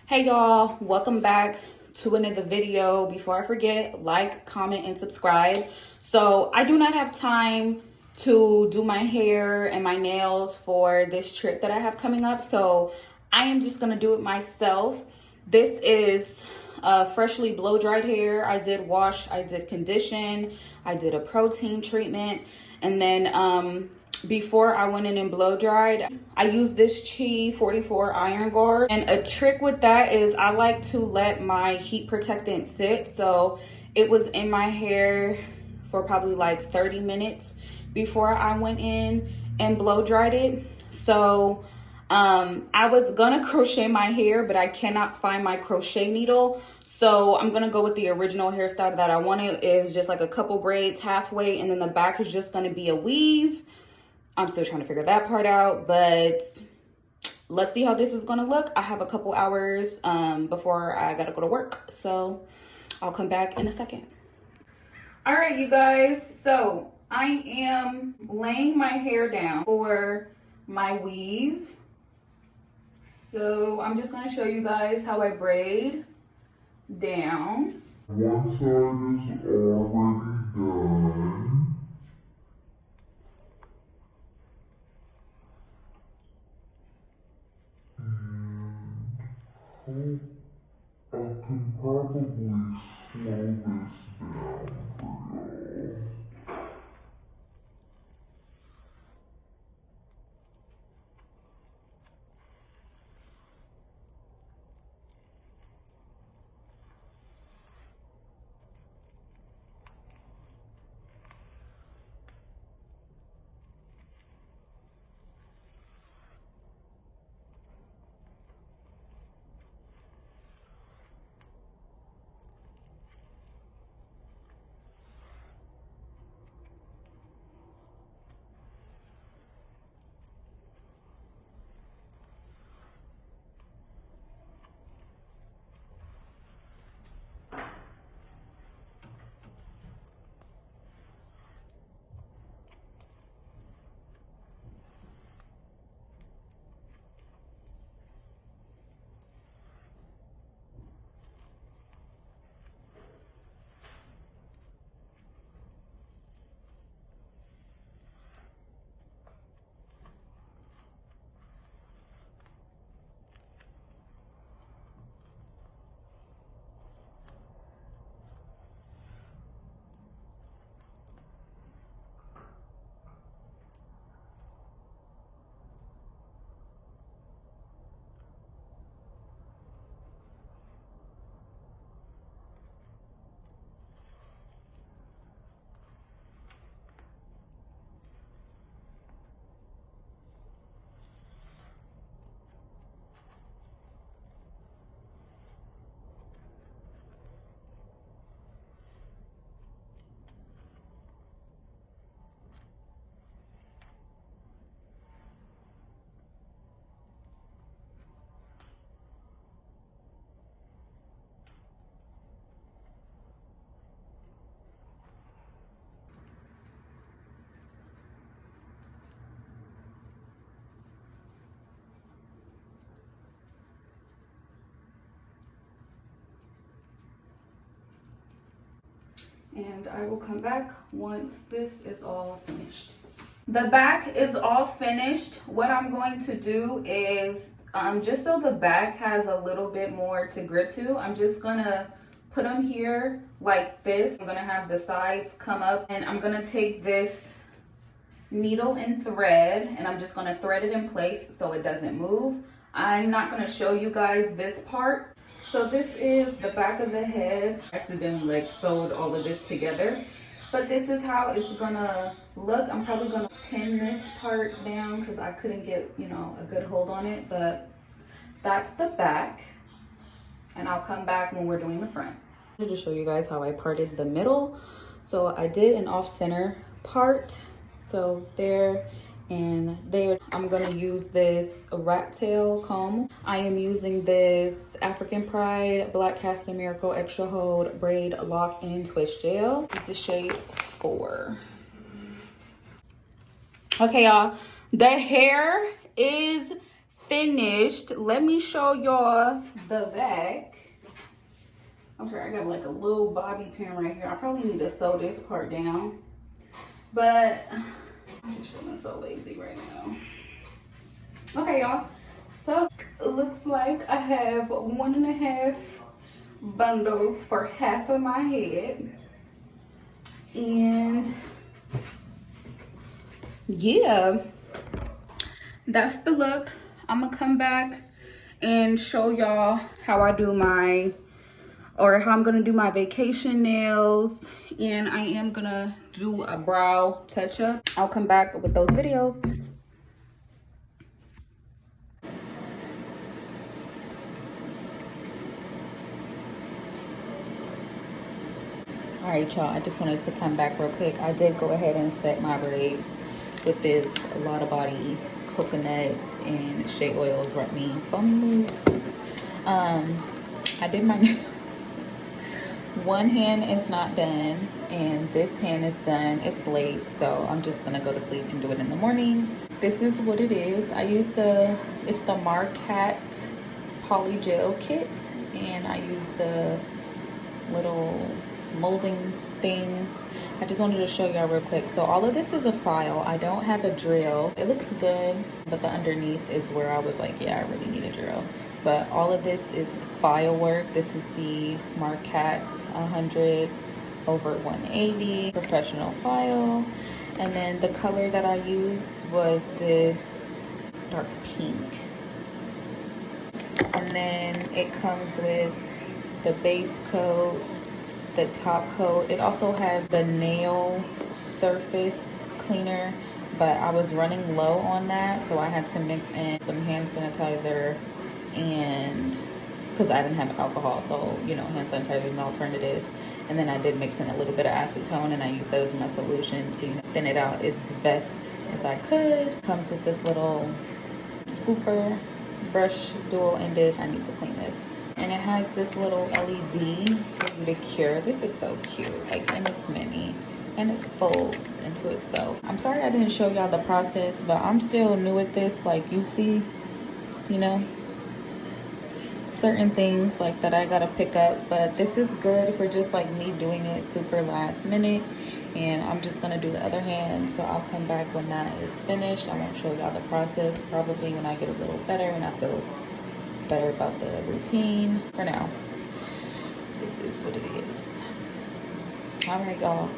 Hey y'all, welcome back to another video. Before I forget, like, comment, and subscribe. So I do not have time to do my hair and my nails for this trip that I have coming up, so I am just gonna do it myself. This is freshly blow dried hair. I did wash, I did condition, I did a protein treatment, and then before I went in and blow dried, I used this Chi 44 iron guard. And a trick with that is I like to let my heat protectant sit. So it was in my hair for probably like 30 minutes before I went in and blow dried it. So I was gonna crochet my hair, but I cannot find my crochet needle. So I'm gonna go with the original hairstyle that I wanted. Is just like a couple braids halfway, and then the back is just gonna be a weave. I'm still trying to figure that part out, but let's see how this is gonna look. I have a couple hours before I gotta go to work, so I'll come back in a second. All right, you guys, so I am laying my hair down for my weave. So I'm just gonna show you guys how I braid down. One side is already done. I can probably slow this down for y'all. And I will come back once this is all finished. The back is all finished. What I'm going to do is, just so the back has a little bit more to grip to, I'm just gonna put them here like this. I'm gonna have the sides come up, and I'm gonna take this needle and thread, and I'm just gonna thread it in place so it doesn't move. I'm not gonna show you guys this part. So this is the back of the head. I accidentally like sewed all of this together, but this is how it's gonna look. I'm probably gonna pin this part down because I couldn't get, you know, a good hold on it, but that's the back. And I'll come back when we're doing the front. I'm gonna just show you guys how I parted the middle. So I did an off-center part. So there and there. I'm gonna use this rat tail comb. I am using this African Pride Black Castor Miracle Extra Hold Braid Lock and Twist Gel. This is the shade 4. Okay, y'all, the hair is finished. Let me show y'all the back. I'm sorry, I got like a little bobby pin right here. I probably need to sew this part down, but I'm just feeling so lazy right now. Okay, y'all. So it looks like I have 1.5 bundles for half of my head. And yeah, that's the look. I'm gonna come back and show y'all how I do my, or how I'm gonna do my vacation nails, and I am gonna do a brow touch up. I'll come back with those videos. All right, y'all, I just wanted to come back real quick. I did go ahead and set my braids with this a lot of body coconuts and shea oils right me foamy mousse. I did my nails. One hand is not done and this hand is done. It's late, so I'm just gonna go to sleep and do it in the morning. This is what it is. I use it's the Marcat Poly Gel Kit, and I use the little molding things. I just wanted to show y'all real quick. So all of this is a file. I don't have a drill. It looks good, but the underneath is where I was like, yeah, I really need a drill. But all of this is file work. This is the Marcat 100/180 professional file. And then the color that I used was this dark pink. And then it comes with the base coat, the top coat. It also has the nail surface cleaner, but I was running low on that, so I had to mix in some hand sanitizer, and because I didn't have alcohol, so you know, hand sanitizer is an alternative. And then I did mix in a little bit of acetone, and I used that as my solution to thin it out as best as I could. Comes with this little scooper brush, dual ended. I need to clean this. And it has this little LED for you to cure. This is so cute, like, and it's mini, and it folds into itself. I'm sorry I didn't show y'all the process, but I'm still new at this. Like, you see, you know, certain things like that I gotta pick up, but this is good for just like me doing it super last minute. And I'm just gonna do the other hand, so I'll come back when that is finished. I won't show y'all the process, probably when I get a little better and I feel better about the routine. For now, this is what it is. All right, y'all.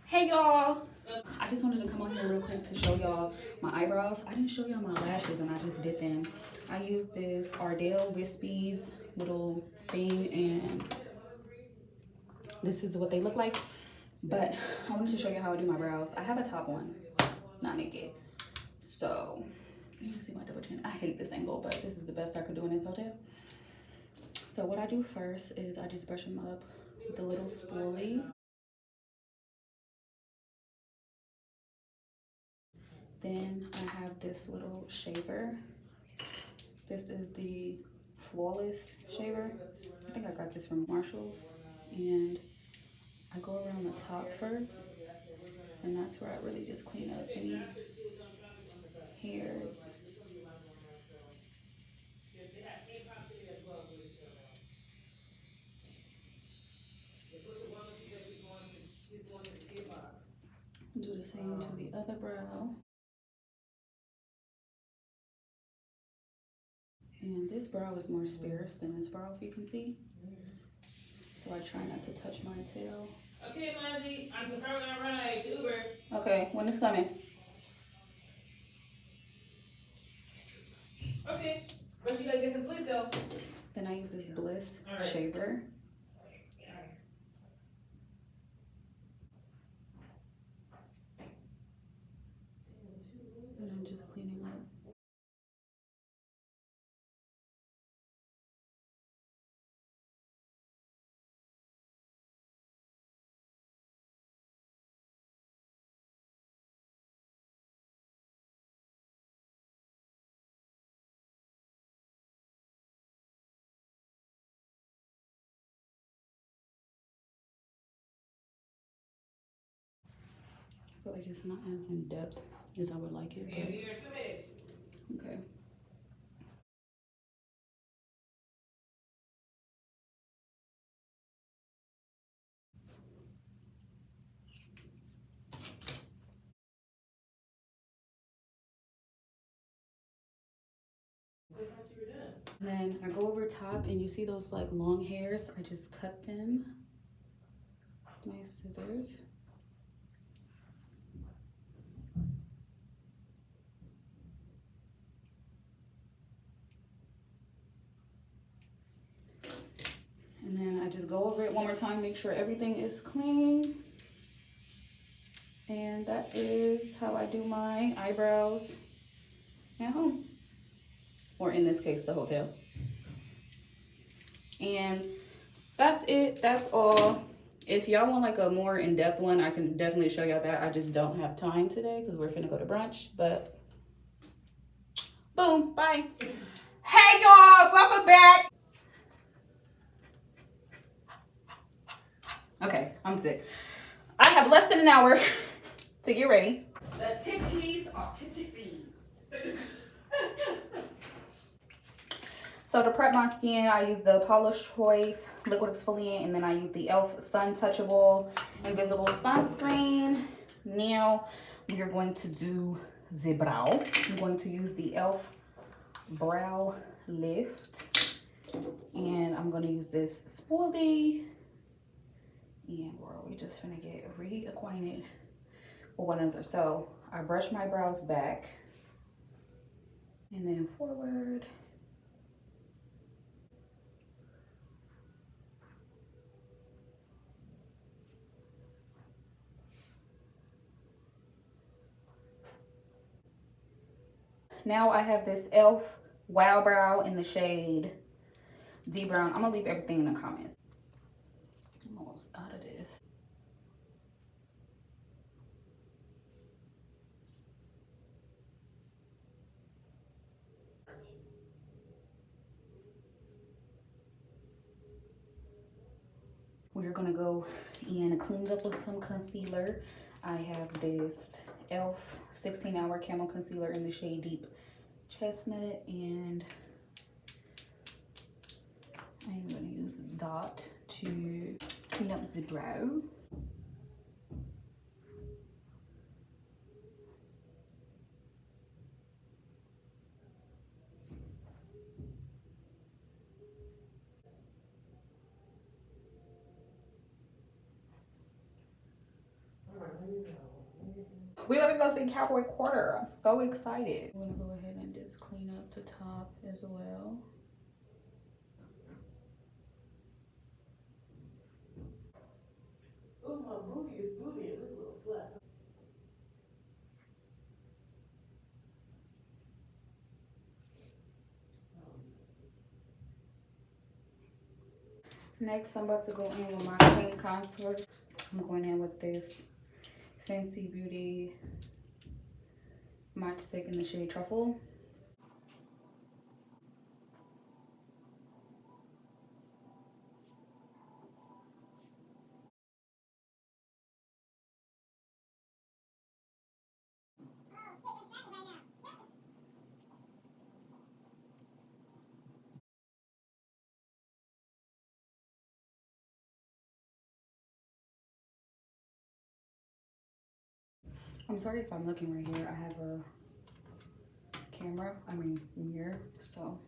Hey y'all, I just wanted to come on here real quick to show y'all my eyebrows. I didn't show y'all my lashes, and I just did them. I used this Ardell Wispies little thing, and this is what they look like. But I wanted to show you how I do my brows. I have a top on, not naked. So you see my double chin. I hate this angle, but this is the best I could do in this hotel. So what I do first is I just brush them up with a little spoolie. Then I have this little shaver. This is the Flawless shaver. I think I got this from Marshall's. And I go around the top first, and that's where I really just clean up any hairs. Do the same to the other brow. And this brow is more sparse than this brow, if you can see. So I try not to touch my tail. Okay, Monty, I'm confirming I ride Uber. Okay, when it's coming? Okay, but you gotta get some sleep though. Then I use this Bliss shaver. And I'm just cleaning up. feel like it's not as in depth as I would like it. But, okay. And then I go over top and you see those like long hairs. I just cut them with my scissors. And then I just go over it one more time, make sure everything is clean. And that is how I do my eyebrows at home. Or in this case, the hotel. And that's it, that's all. If y'all want like a more in-depth one, I can definitely show y'all that. I just don't have time today because we're finna go to brunch, but boom, bye. Hey y'all, welcome back. Okay, I'm sick. I have less than an hour to get ready. The titties are titty. So to prep my skin, I use the Paula's Choice Liquid Exfoliant, and then I use the e.l.f. Sun Touchable Invisible Sunscreen. Now we are going to do the brow. I'm going to use the e.l.f. Brow Lift, and I'm going to use this spoolie. And we're just gonna get reacquainted with one another. So I brush my brows back and then forward. Now I have this e.l.f. Wow Brow in the shade D Brown. I'm gonna leave everything in the comments. I'm almost out of this. We're gonna go and clean it up with some concealer. I have this e.l.f. 16-hour Camo Concealer in the shade Deep Chestnut, and I'm gonna use Dot to clean up the brow. We're gonna go see Cowboy Quarter. I'm so excited. I'm gonna go ahead and just clean up the top as well. Oh, my booty is booty. It looks a little flat. Next, I'm about to go in with my pink contour. I'm going in with this Fenty Beauty Match Stick in the shade Truffle. I'm sorry if I'm looking right here. I have a mirror, so.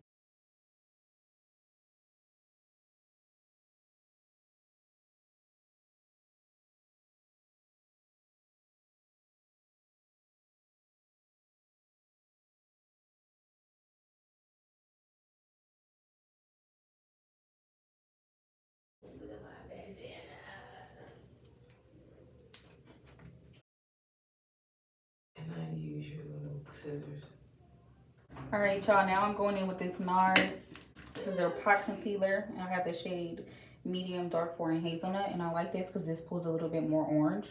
Look at my bandana. Can I use your little scissors? All right, y'all, now I'm going in with this NARS. This is their pot concealer, and I have the shade Medium Dark 4 in Hazelnut, and I like this because this pulls a little bit more orange,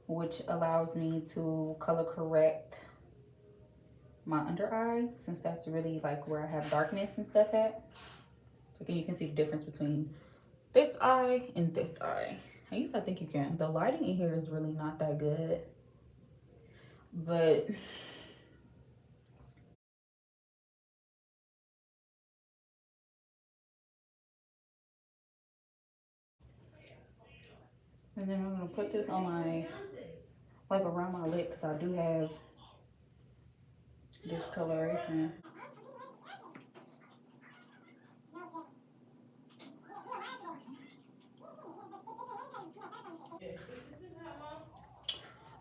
which allows me to color correct my under eye, since that's really like where I have darkness and stuff at. So again, you can see the difference between this eye and this eye. At least I think you can. The lighting in here is really not that good. but and then I'm gonna put this on my, like around my lip, because I do have discoloration.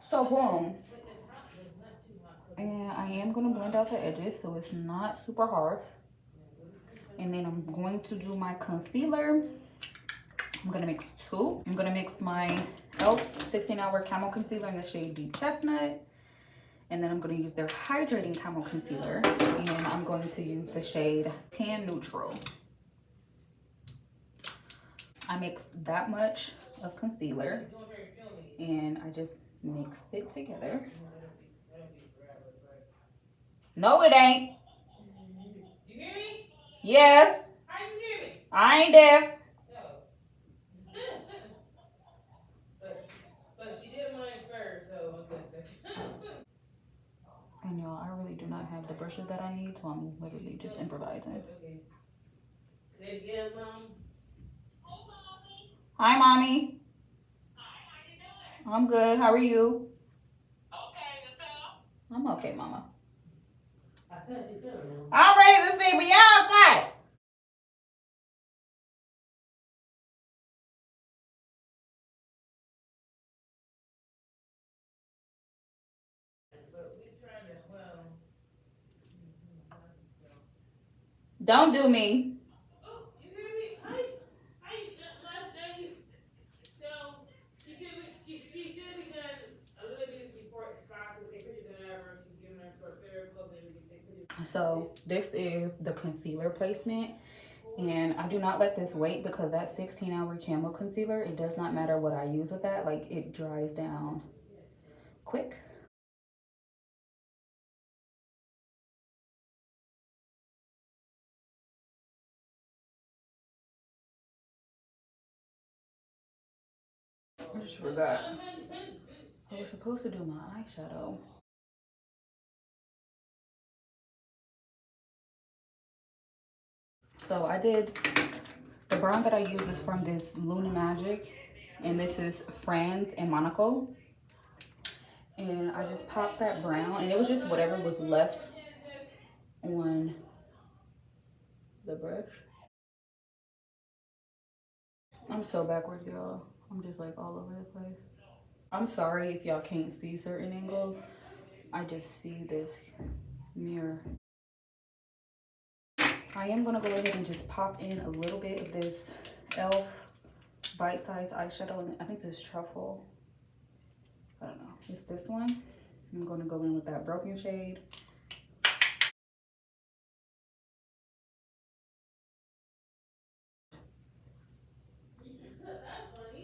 So boom. And I am gonna blend out the edges so it's not super hard. And then I'm going to do my concealer. I'm gonna mix two. I'm gonna mix my e.l.f. 16-hour Camo Concealer in the shade Deep Chestnut. And then I'm gonna use their Hydrating Camo Concealer. And I'm going to use the shade Tan Neutral. I mixed that much of concealer and I just mix it together. No, it ain't. You hear me? Yes. How you hear me? I ain't deaf. But she did mine first, so I'm good. And y'all, I really do not have the brushes that I need, so I'm literally just improvising. Okay. Say it again, Mom. Hi, Mommy. Hi, how you doing? I'm good. How are you? Okay, yourself? I'm okay, Mama. I thought you feeling. I'm ready to see Beyonce. But we trying to, well. Don't do me. Oh, you hear me? How you, last day, so, she should be done a little bit before it expires with the pictures and whatever. She's giving her to her therapist and we take pictures. So, this is the concealer placement. And I do not let this wait because that 16-hour Camo Concealer, it does not matter what I use with that. Like, it dries down quick. I just forgot. I was supposed to do my eyeshadow. So I did, the brown that I use is from this Luminizer, and this is Franz in Monaco. And I just popped that brown, and it was just whatever was left on the brush. I'm so backwards, y'all. I'm just like all over the place. I'm sorry if y'all can't see certain angles. I just see this mirror. I am gonna go ahead and just pop in a little bit of this e.l.f. bite-sized eyeshadow, and I think this is Truffle. I don't know, it's this one. I'm gonna go in with that broken shade.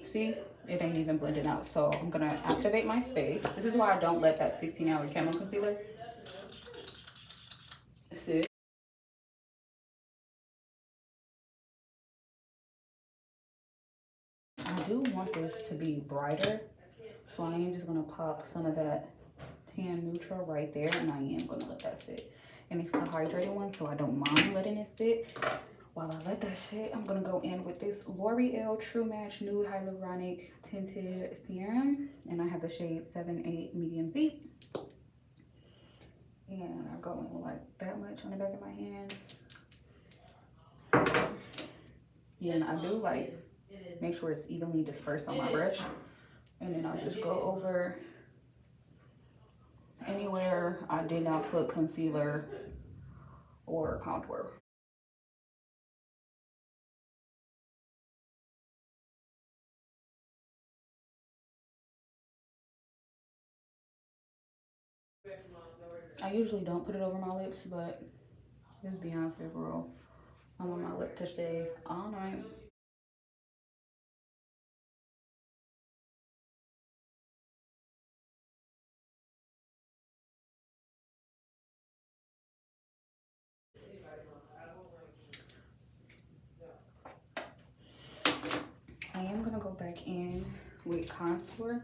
See, it ain't even blending out. So I'm gonna activate my face. This is why I don't let that 16-hour Camo Concealer sit. I do want this to be brighter, so I am just gonna pop some of that Tan Neutral right there, and I am gonna let that sit. And it's the hydrating one, so I don't mind letting it sit. While I let that sit, I'm gonna go in with this L'Oreal True Match Nude Hyaluronic Tinted Serum, and I have the shade 7-8 Medium Deep. And I go in with like that much on the back of my hand. Yeah, and I do like make sure it's evenly dispersed on my brush, and then I'll just go over anywhere I did not put concealer or contour. I usually don't put it over my lips, but this Beyonce girl, I want my lip to stay all night. I am gonna go back in with contour,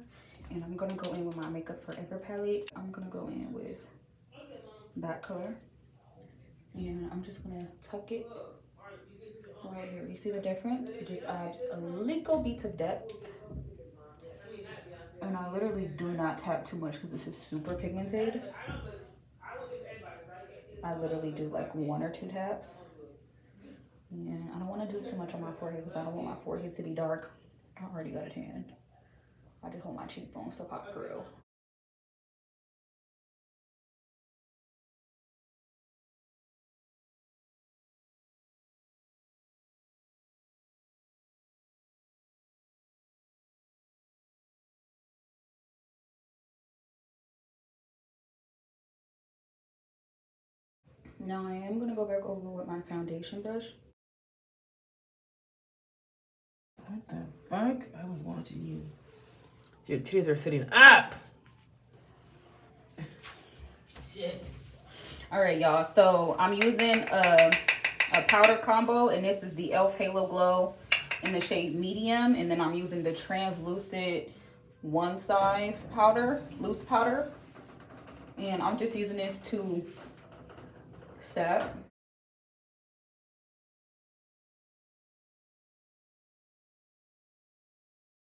And I'm gonna go in with my Makeup Forever palette. I'm gonna go in with that color. And I'm just gonna tuck it right here. You see the difference? It just adds a little bit of depth. And I literally do not tap too much because this is super pigmented. I literally do like 1 or 2 taps. And I don't want to do too much on my forehead because I don't want my forehead to be dark. I already got a tan. I just want my cheekbones to pop through. Now I am going to go back over with my foundation brush. What the fuck? I was watching you. Your titties are sitting up. Shit. All right, y'all. So I'm using a powder combo, and this is the e.l.f. Halo Glow in the shade medium. And then I'm using the translucent one size powder, loose powder. And I'm just using this to set.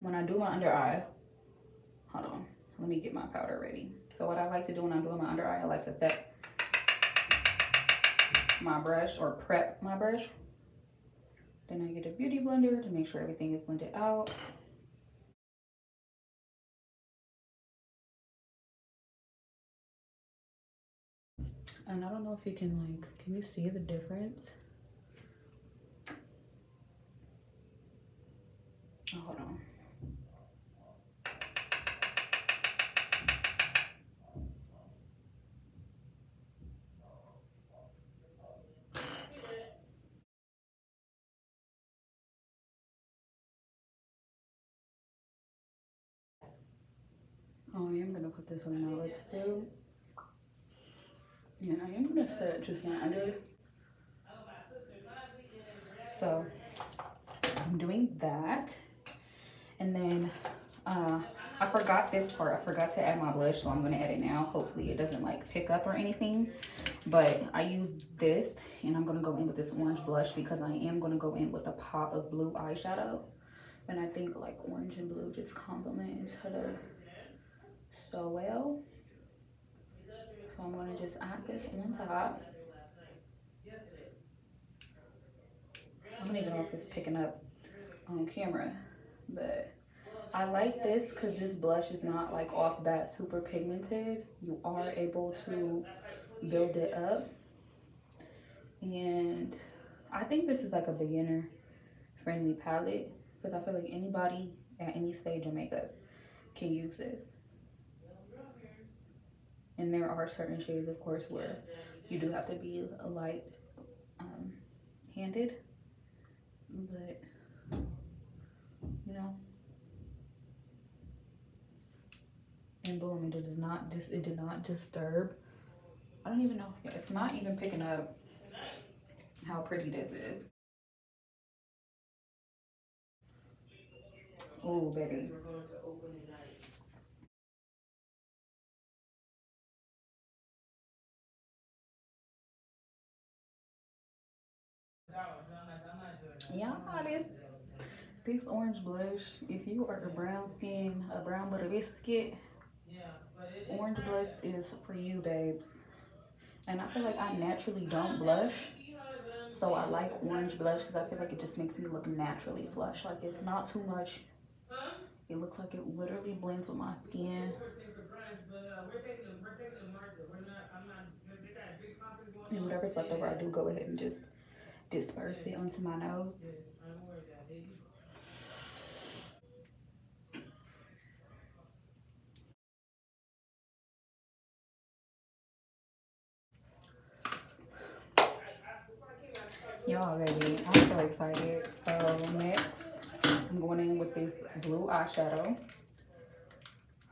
When I do my under eye, hold on, let me get my powder ready. So what I like to do when I'm doing my under eye, I like to set my brush or prep my brush. Then I get a beauty blender to make sure everything is blended out. And I don't know if you can can you see the difference? Oh, hold on. Oh, I am gonna put this on my lips too. And I am gonna set just my under. So I'm doing that. And then I forgot this part. I forgot to add my blush, so I'm gonna add it now. Hopefully it doesn't pick up or anything. But I used this, and I'm gonna go in with this orange blush because I am gonna go in with a pop of blue eyeshadow. And I think orange and blue just complement each other so well. So I'm gonna just add this on top. I don't even know if it's picking up on camera, but I like this because this blush is not off bat super pigmented. You are able to build it up. And I think this is a beginner friendly palette because I feel like anybody at any stage of makeup can use this. And there are certain shades, of course, where you do have to be a light handed, but you know. And boom, it did not disturb. I don't even know. It's not even picking up how pretty this is. Oh, baby. Yeah, this orange blush, if you are a brown skin, a brown butter biscuit, orange blush is for you, babes. And I feel like I naturally don't blush, so I like orange blush because I feel like it just makes me look naturally flush. It's not too much. It looks like it literally blends with my skin. And whatever's left over, I do go ahead and just disperse it onto my nose. Y'all, baby, I'm so excited. So next, I'm going in with this blue eyeshadow.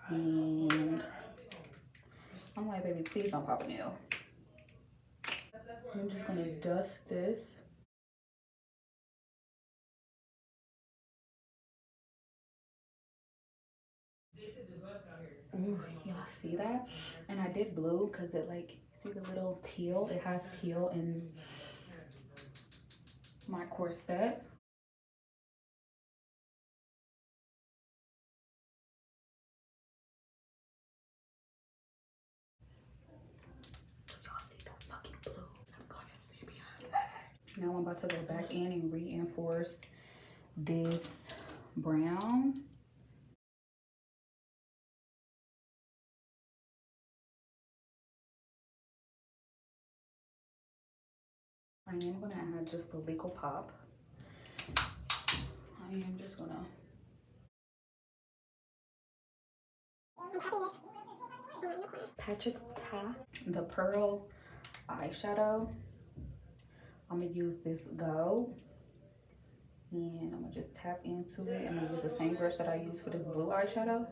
And I'm like, baby, please don't pop a nail. I'm just gonna dust this. Ooh, y'all see that? And I did blue because it like, see the little teal? It has teal in my corset. Y'all see that fucking blue? I'm gonna see behind that. Now I'm about to go back in and reinforce this brown. I am gonna add just a legal pop. I am just gonna Patrick's the pearl eyeshadow. I'm gonna use this gold and I'm gonna just tap into it. I'm gonna use the same brush that I use for this blue eyeshadow.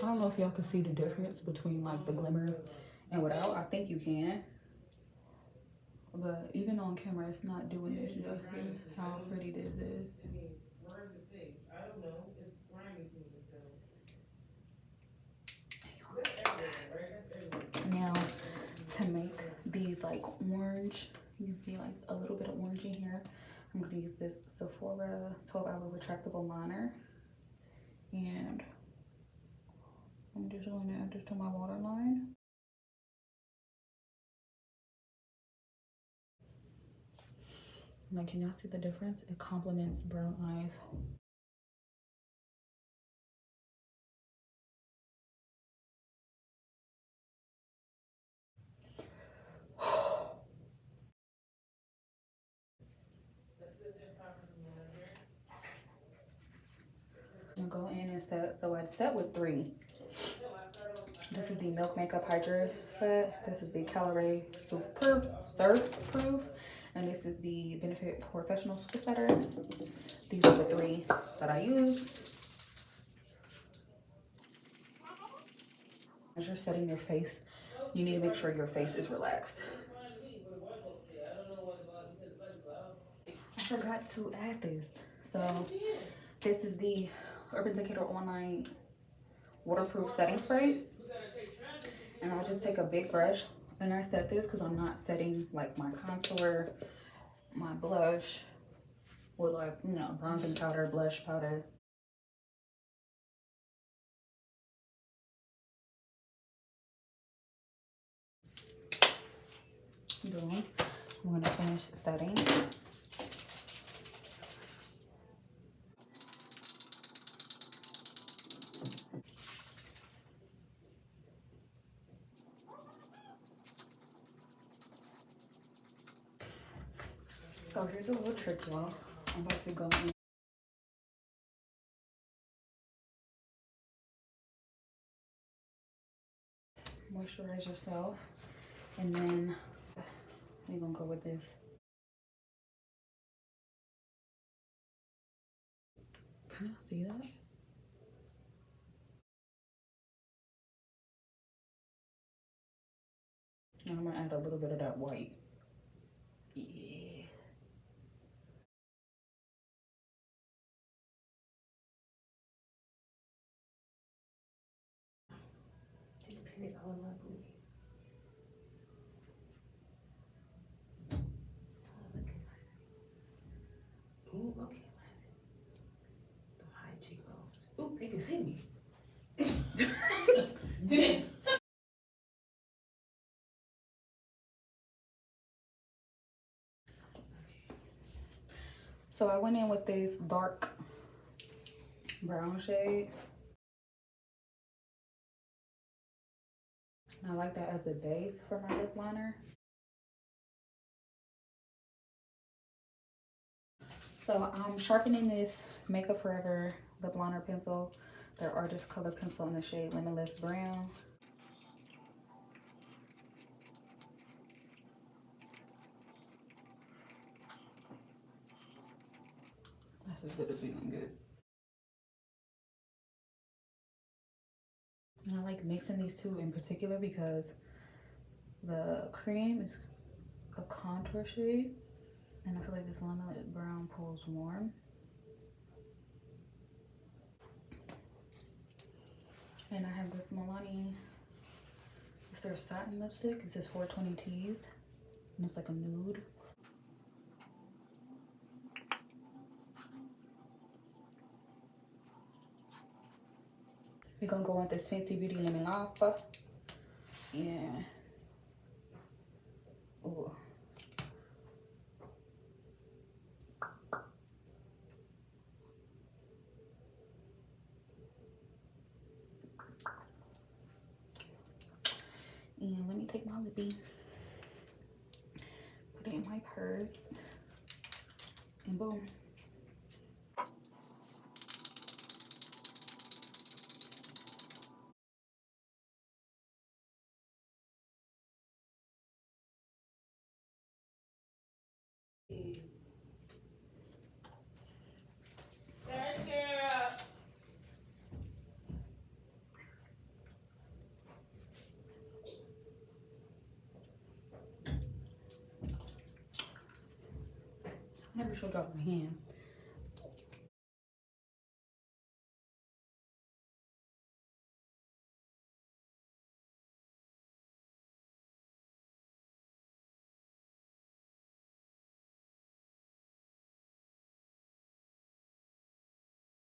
I don't know if y'all can see the difference between like the glimmer and without. I think you can. But even on camera, it's not doing this justice, how pretty this is. Now, to make these like orange, you can see like a little bit of orange in here. I'm gonna use this Sephora 12-hour retractable liner. And I'm just going to add this to my waterline. Like, can y'all see the difference? It complements brown eyes. I'm gonna go in and set, so I'd set with 3. This is the Milk Makeup Hydra set. This is the Calorie Surf Proof. And this is the Benefit Professional Super Setter. These are the 3 that I use. As you're setting your face, you need to make sure your face is relaxed. I forgot to add this. So this is the Urban Decay Online Waterproof Setting Spray. And I'll just take a big brush and I set this because I'm not setting like my contour, my blush, with like, you know, bronzing powder, blush powder. Boom. I'm gonna finish setting. So here's a little trick, y'all. I'm about to go in. Moisturize yourself, and then we're gonna go with this. Can y'all see that? And I'm gonna add a little bit of that white. Yeah. Period all in my booty. Ooh, okay, the high cheekbones. Ooh, they can see me. Damn. So I went in with this dark brown shade. And I like that as the base for my lip liner. So I'm sharpening this Makeup Forever lip liner pencil, their artist color pencil in the shade Limitless Brown. That's as good as we gonna get. And I like mixing these two in particular because the cream is a contour shade And I feel like this Limitless brown pulls warm. And I have this Milani, it's their satin lipstick. It says 420 T's, and it's like a nude. We're gonna go with this Fenty Beauty Lemon Lava. Yeah. Ooh. And let me take my lippy, put it in my purse, and boom. I never showed y'all my hands.